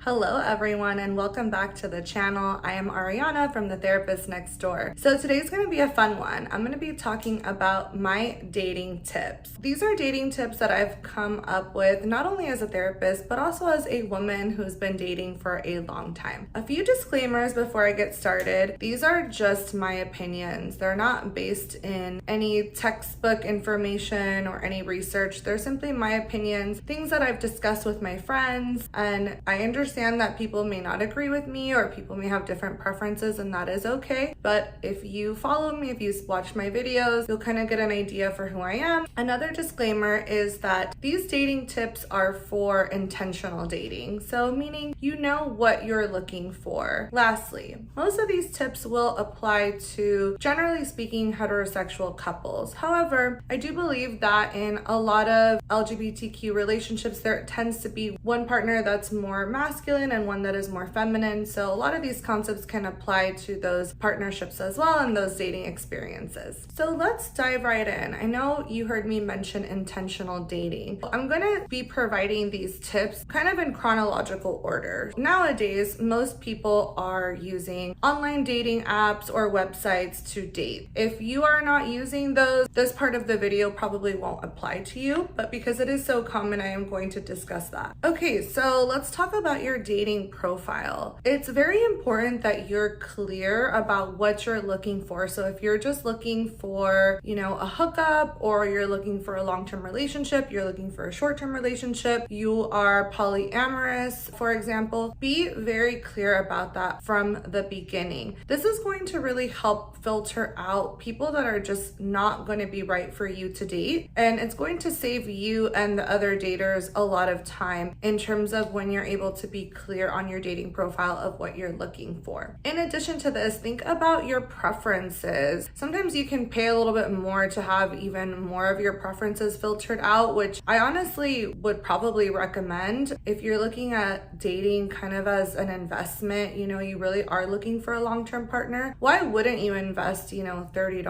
Hello everyone and welcome back to the channel. I am Ariana from The Therapist Next Door. So today's going to be a fun one. I'm going to be talking about my dating tips. These are dating tips that I've come up with not only as a therapist but also as a woman who's been dating for a long time. A few disclaimers before I get started. These are just my opinions. They're not based in any textbook information or any research. They're simply my opinions, things that I've discussed with my friends, and I understand that people may not agree with me or people may have different preferences, and that is okay. But if you follow me, if you watch my videos, you'll kind of get an idea for who I am. Another disclaimer is that these dating tips are for intentional dating. So meaning you know what you're looking for. Lastly, most of these tips will apply to, generally speaking, heterosexual couples. However, I do believe that in a lot of LGBTQ relationships, there tends to be one partner that's more masculine and one that is more feminine. So a lot of these concepts can apply to those partnerships as well and those dating experiences. So let's dive right in. I know you heard me mention intentional dating. I'm going to be providing these tips kind of in chronological order. Nowadays, most people are using online dating apps or websites to date. If you are not using those, this part of the video probably won't apply to you, but because it is so common, I am going to discuss that. Okay, so let's talk about your dating profile. It's very important that you're clear about what you're looking for. So if you're just looking for, a hookup, or you're looking for a long-term relationship, you're looking for a short-term relationship, you are polyamorous, for example, be very clear about that from the beginning. This is going to really help filter out people that are just not going to be right for you to date. And it's going to save you and the other daters a lot of time in terms of when you're able to be clear on your dating profile of what you're looking for. In addition to this, think about your preferences. Sometimes you can pay a little bit more to have even more of your preferences filtered out, which I honestly would probably recommend if you're looking at dating kind of as an investment. You really are looking for a long-term partner. Why wouldn't you invest, $30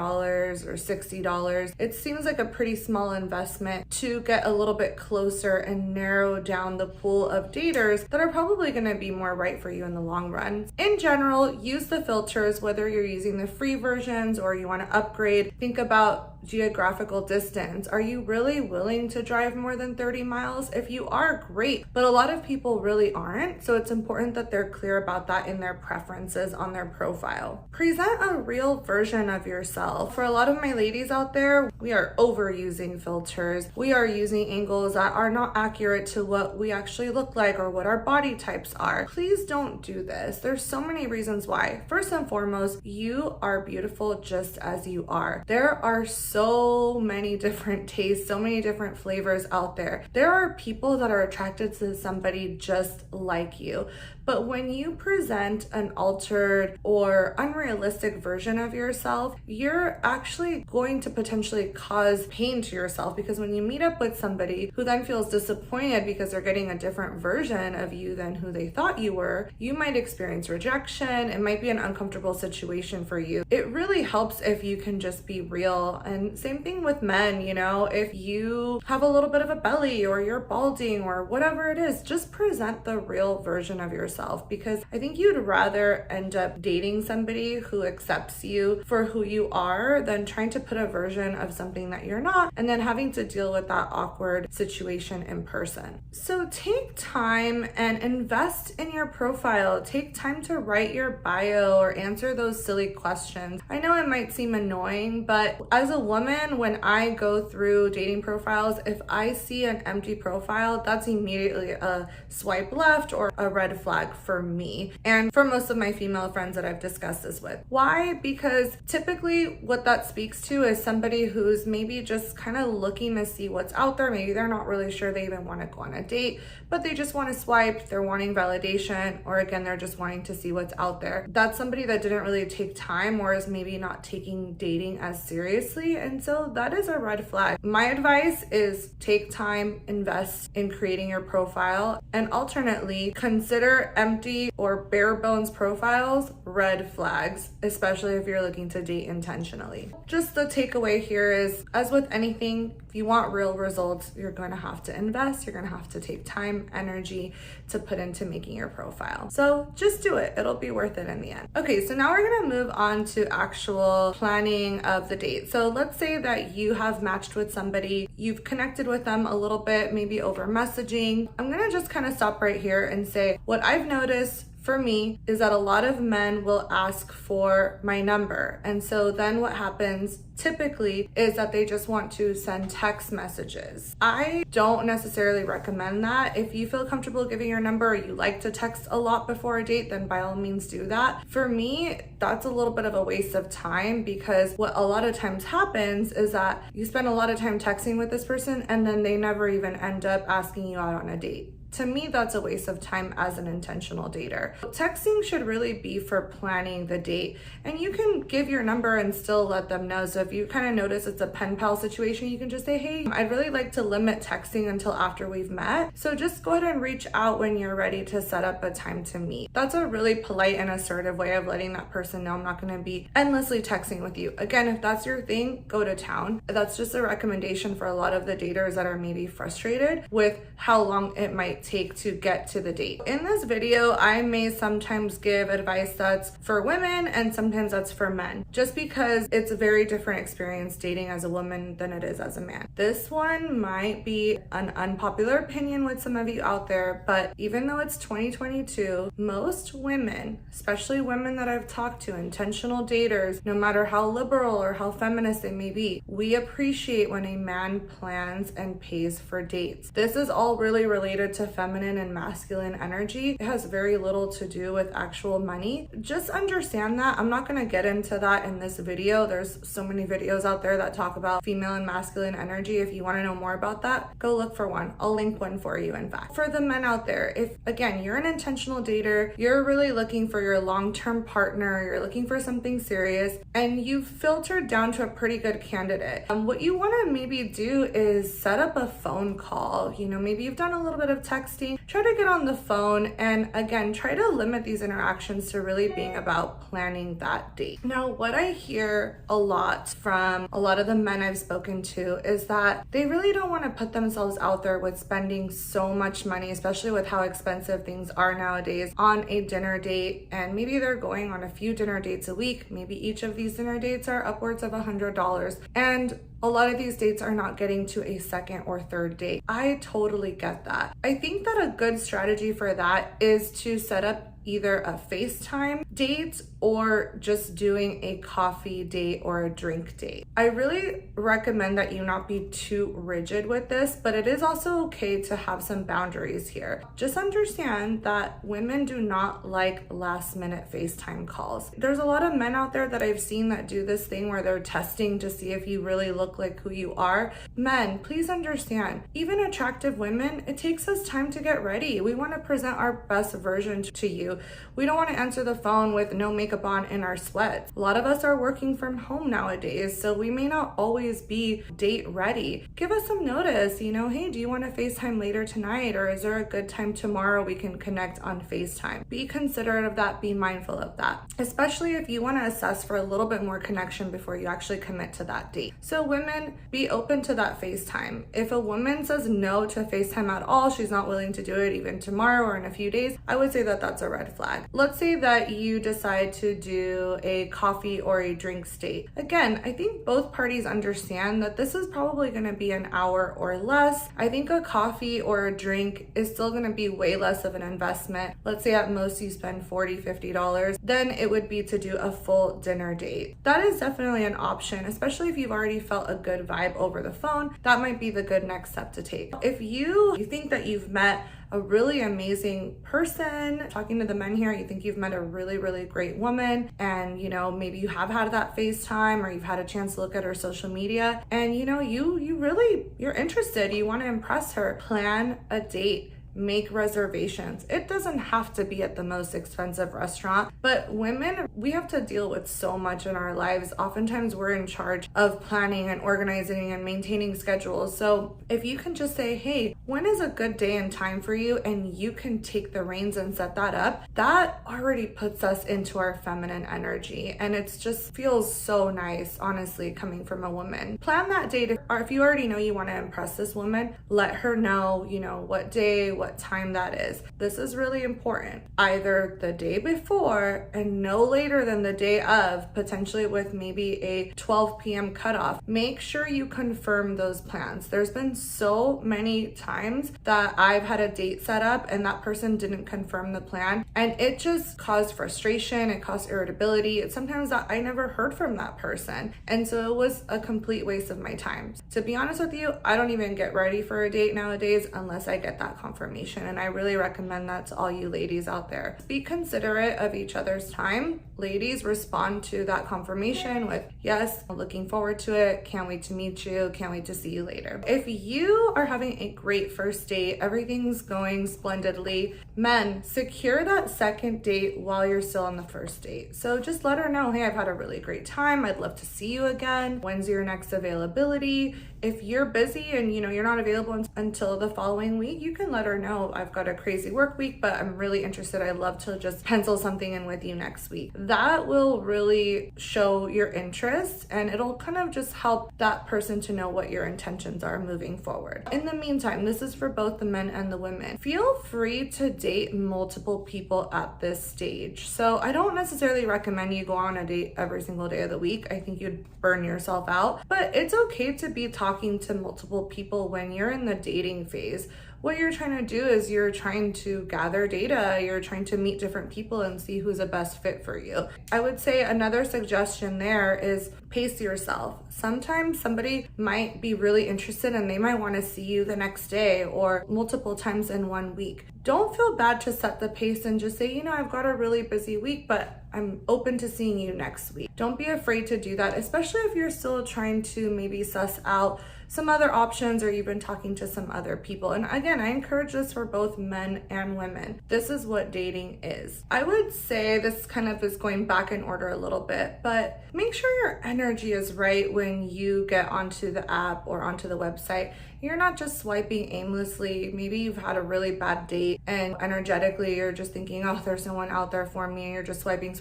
or $60? It seems like a pretty small investment to get a little bit closer and narrow down the pool of daters that are probably going to be more right for you in the long run. In general, use the filters, whether you're using the free versions or you want to upgrade. Think about geographical distance. Are you really willing to drive more than 30 miles? If you are, great, but a lot of people really aren't. So it's important that they're clear about that in their preferences on their profile. Present a real version of yourself. For a lot of my ladies out there, we are overusing filters. We are using angles that are not accurate to what we actually look like or what our body types are. Please don't do this. There's so many reasons why. First and foremost, you are beautiful just as you are. There are so many different tastes, so many different flavors out there. There are people that are attracted to somebody just like you. But when you present an altered or unrealistic version of yourself, you're actually going to potentially cause pain to yourself, because when you meet up with somebody who then feels disappointed because they're getting a different version of you than who they thought you were, you might experience rejection. It might be an uncomfortable situation for you. It really helps if you can just be real. And same thing with men, if you have a little bit of a belly or you're balding or whatever it is, just present the real version of yourself, because I think you'd rather end up dating somebody who accepts you for who you are than trying to put a version of something that you're not and then having to deal with that awkward situation in person. So take time and invest in your profile. Take time to write your bio or answer those silly questions. I know it might seem annoying, but as a woman, when I go through dating profiles, if I see an empty profile, that's immediately a swipe left or a red flag for me and for most of my female friends that I've discussed this with. Why? Because typically what that speaks to is somebody who's maybe just kind of looking to see what's out there. Maybe they're not really sure they even want to go on a date, but they just want to swipe. They're wanting validation, or again, they're just wanting to see what's out there. That's somebody that didn't really take time or is maybe not taking dating as seriously, and so that is a red flag. My advice is take time, invest in creating your profile, and alternately consider empty or bare bones profiles red flags, especially if you're looking to date intentionally. Just the takeaway here is, as with anything, if you want real results, you're going to have to invest, you're going to have to take time, energy to put into making your profile. So just do it. It'll be worth it in the end. Okay, so now we're gonna move on to actual planning of the date. So let's say that you have matched with somebody, you've connected with them a little bit, maybe over messaging. I'm gonna just kind of stop right here and say what I've noticed for me is that a lot of men will ask for my number. And so then what happens typically is that they just want to send text messages. I don't necessarily recommend that. If you feel comfortable giving your number or you like to text a lot before a date, then by all means do that. For me, that's a little bit of a waste of time because what a lot of times happens is that you spend a lot of time texting with this person and then they never even end up asking you out on a date. To me, that's a waste of time as an intentional dater. Texting should really be for planning the date, and you can give your number and still let them know. So if you kind of notice it's a pen pal situation, you can just say, hey, I'd really like to limit texting until after we've met. So just go ahead and reach out when you're ready to set up a time to meet. That's a really polite and assertive way of letting that person know I'm not going to be endlessly texting with you. Again, if that's your thing, go to town. That's just a recommendation for a lot of the daters that are maybe frustrated with how long it might take to get to the date. In this video, I may sometimes give advice that's for women and sometimes that's for men, just because it's a very different experience dating as a woman than it is as a man. This one might be an unpopular opinion with some of you out there, but even though it's 2022, most women, especially women that I've talked to, intentional daters, no matter how liberal or how feminist they may be, we appreciate when a man plans and pays for dates. This is all really related to feminine and masculine energy. It has very little to do with actual money. Just understand that. I'm not going to get into that in this video. There's so many videos out there that talk about female and masculine energy. If you want to know more about that, go look for one. I'll link one for you, in fact. For the men out there, if again, you're an intentional dater, you're really looking for your long-term partner, you're looking for something serious, and you've filtered down to a pretty good candidate, what you want to maybe do is set up a phone call. You know, maybe you've done a little bit of texting, try to get on the phone, and again, try to limit these interactions to really being about planning that date. Now, what I hear a lot from a lot of the men I've spoken to is that they really don't want to put themselves out there with spending so much money, especially with how expensive things are nowadays, on a dinner date. And maybe they're going on a few dinner dates a week. Maybe each of these dinner dates are upwards of $100. And a lot of these dates are not getting to a second or third date. I totally get that. I think that a good strategy for that is to set up either a FaceTime date or just doing a coffee date or a drink date. I really recommend that you not be too rigid with this, but it is also okay to have some boundaries here. Just understand that women do not like last minute FaceTime calls. There's a lot of men out there that I've seen that do this thing where they're testing to see if you really look like who you are. Men, please understand, even attractive women, it takes us time to get ready. We want to present our best version to you. We don't want to answer the phone with no makeup on in our sweats. A lot of us are working from home nowadays, so we may not always be date ready. Give us some notice, you know, hey, do you want to FaceTime later tonight? Or is there a good time tomorrow we can connect on FaceTime? Be considerate of that, be mindful of that, especially if you want to assess for a little bit more connection before you actually commit to that date. So women, be open to that FaceTime. If a woman says no to FaceTime at all, she's not willing to do it even tomorrow or in a few days, I would say that that's a red flag. Let's say that you decide to do a coffee or a drink date. Again, I think both parties understand that this is probably going to be an hour or less. I think a coffee or a drink is still going to be way less of an investment. Let's say at most you spend $40, $50, then it would be to do a full dinner date. That is definitely an option, especially if you've already felt a good vibe over the phone. That might be the good next step to take. If you think that you've met a really amazing person, talking to the men here, you think you've met a really, really great woman, and you know, maybe you have had that FaceTime or you've had a chance to look at her social media, and you know, you're interested, you want to impress her, plan a date. Make reservations. It doesn't have to be at the most expensive restaurant, but women, we have to deal with so much in our lives. Oftentimes we're in charge of planning and organizing and maintaining schedules. So if you can just say, hey, when is a good day and time for you? And you can take the reins and set that up. That already puts us into our feminine energy. And it's just feels so nice, honestly, coming from a woman. Plan that date. Or if you already know you want to impress this woman, let her know, you know, what day, what what time that is. This is really important. Either the day before and no later than the day of, potentially with maybe a 12 p.m. cutoff. Make sure you confirm those plans. There's been so many times that I've had a date set up and that person didn't confirm the plan, and it just caused frustration, it caused irritability. It's sometimes that I never heard from that person, and so it was a complete waste of my time. To be honest with you, I don't even get ready for a date nowadays unless I get that confirmation, and I really recommend that to all you ladies out there. Be considerate of each other's time. Ladies, respond to that confirmation with, yes, looking forward to it, can't wait to meet you, can't wait to see you later. If you are having a great first date, everything's going splendidly, men, secure that second date while you're still on the first date. So just let her know, hey, I've had a really great time, I'd love to see you again, when's your next availability? If you're busy and you're not available until the following week, you can let her know, I've got a crazy work week, but I'm really interested, I'd love to just pencil something in with you next week. That will really show your interest, and it'll kind of just help that person to know what your intentions are moving forward. In the meantime, this is for both the men and the women. Feel free to date multiple people at this stage. So I don't necessarily recommend you go on a date every single day of the week. I think you'd burn yourself out, but it's okay to be talking to multiple people when you're in the dating phase. What you're trying to do is you're trying to gather data, you're trying to meet different people and see who's the best fit for you. I would say another suggestion there is pace yourself. Sometimes somebody might be really interested and they might want to see you the next day or multiple times in 1 week. Don't feel bad to set the pace and just say, I've got a really busy week, but I'm open to seeing you next week. Don't be afraid to do that, especially if you're still trying to maybe suss out some other options or you've been talking to some other people. And again, I encourage this for both men and women. This is what dating is. I would say this kind of is going back in order a little bit, but make sure your energy is right when you get onto the app or onto the website. You're not just swiping aimlessly. Maybe you've had a really bad date and energetically you're just thinking, oh, there's no one out there for me, and you're just swiping.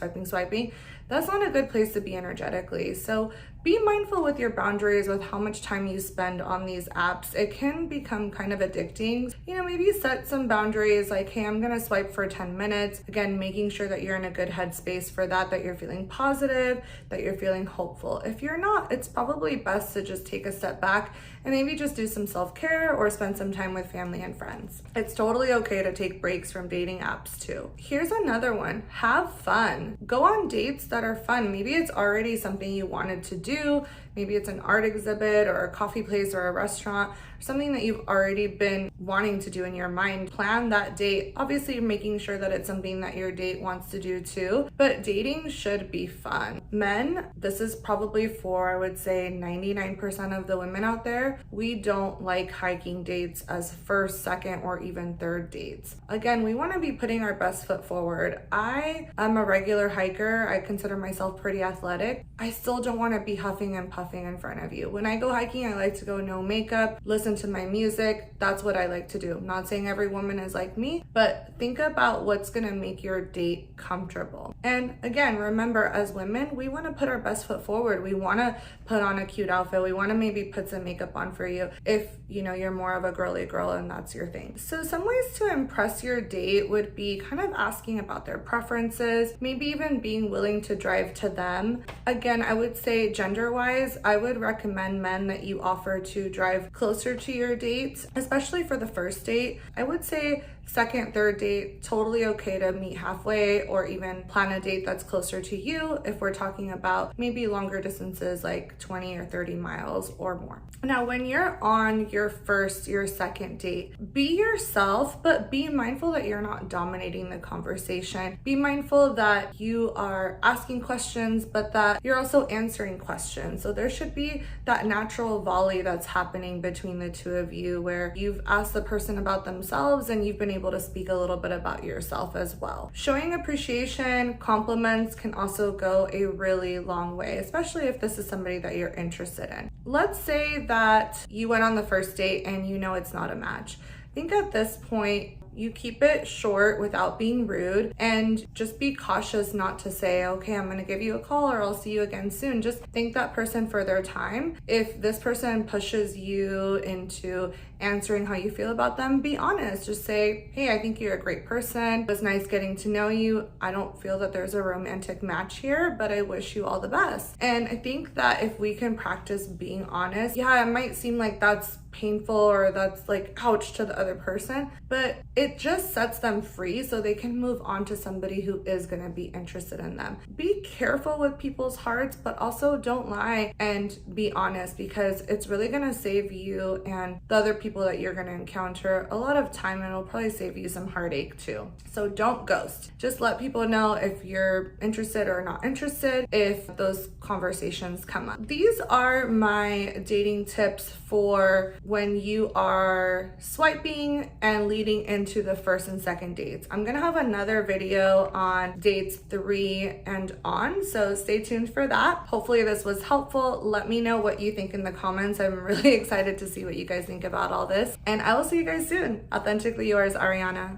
That's not a good place to be energetically. So be mindful with your boundaries, with how much time you spend on these apps. It can become kind of addicting. Maybe set some boundaries like, hey, I'm gonna swipe for 10 minutes. Again, making sure that you're in a good headspace for that you're feeling positive, that you're feeling hopeful. If you're not, it's probably best to just take a step back and maybe just do some self-care or spend some time with family and friends. It's totally okay to take breaks from dating apps too. Here's another one. Have fun. Go on dates that are fun. Maybe it's already something you wanted to do. Maybe it's an art exhibit or a coffee place or a restaurant, something that you've already been wanting to do in your mind. Plan that date. Obviously, making sure that it's something that your date wants to do too, but dating should be fun. Men, this is probably for, I would say, 99% of the women out there. We don't like hiking dates as first, second, or even third dates. Again, we want to be putting our best foot forward. I am a regular hiker. I consider myself pretty athletic. I still don't want to be huffing and puffing in front of you. When I go hiking, I like to go no makeup, listen to my music. That's what I like to do. I'm not saying every woman is like me, but think about what's gonna make your date comfortable. And again, remember, as women, we wanna put our best foot forward. We wanna put on a cute outfit. We wanna maybe put some makeup on for you if you're more of a girly girl and that's your thing. So some ways to impress your date would be kind of asking about their preferences, maybe even being willing to drive to them. Again, I would say gender-wise, I would recommend men that you offer to drive closer to your dates, especially for the first date. I would say second, third date, totally okay to meet halfway or even plan a date that's closer to you if we're talking about maybe longer distances like 20 or 30 miles or more. Now, when you're on your second date, be yourself, but be mindful that you're not dominating the conversation. Be mindful that you are asking questions, but that you're also answering questions. So there should be that natural volley that's happening between the two of you where you've asked the person about themselves and you've been able to speak a little bit about yourself as well. Showing appreciation, compliments can also go a really long way, especially if this is somebody that you're interested in. Let's say that you went on the first date and it's not a match. I think at this point, you keep it short without being rude, and just be cautious not to say, okay, I'm gonna give you a call or I'll see you again soon. Just thank that person for their time. If this person pushes you into answering how you feel about them, be honest. Just say, hey, I think you're a great person. It was nice getting to know you. I don't feel that there's a romantic match here, but I wish you all the best. And I think that if we can practice being honest, yeah, it might seem like that's painful or that's like ouch to the other person, but it just sets them free so they can move on to somebody who is going to be interested in them. Be careful with people's hearts, but also don't lie and be honest, because it's really going to save you and the other people that you're going to encounter a lot of time, and it'll probably save you some heartache too. So don't ghost. Just let people know if you're interested or not interested if those conversations come up. These are my dating tips for when you are swiping and leading into the first and second dates. I'm gonna have another video on dates 3 and on, so stay tuned for that. Hopefully this was helpful. Let me know what you think in the comments. I'm really excited to see what you guys think about all this, and I will see you guys soon. Authentically yours, Ariana.